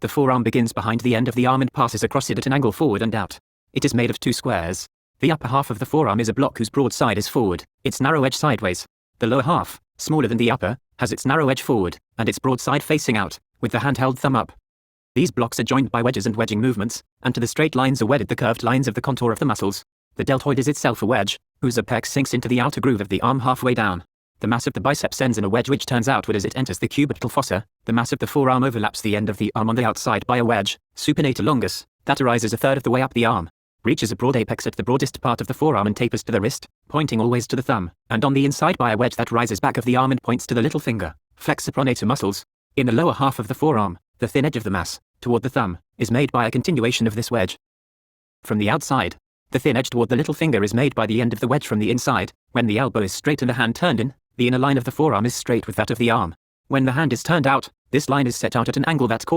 The forearm begins behind the end of the arm and passes across it at an angle forward and out. It is made of two squares. The upper half of the forearm is a block whose broad side is forward, its narrow edge sideways. The lower half, smaller than the upper, has its narrow edge forward, and its broad side facing out, with the hand-held thumb up. These blocks are joined by wedges and wedging movements, and to the straight lines are wedded the curved lines of the contour of the muscles. The deltoid is itself a wedge, whose apex sinks into the outer groove of the arm halfway down. The mass of the biceps ends in a wedge which turns outward as it enters the cubital fossa. The mass of the forearm overlaps the end of the arm on the outside by a wedge, supinator longus, that arises a third of the way up the arm, reaches a broad apex at the broadest part of the forearm and tapers to the wrist, pointing always to the thumb, and on the inside by a wedge that rises back of the arm and points to the little finger. Flexor pronator muscles. In the lower half of the forearm, the thin edge of the mass, toward the thumb, is made by a continuation of this wedge. From the outside, the thin edge toward the little finger is made by the end of the wedge from the inside. When the elbow is straight and the hand turned in, the inner line of the forearm is straight with that of the arm. When the hand is turned out, this line is set out at an angle that's called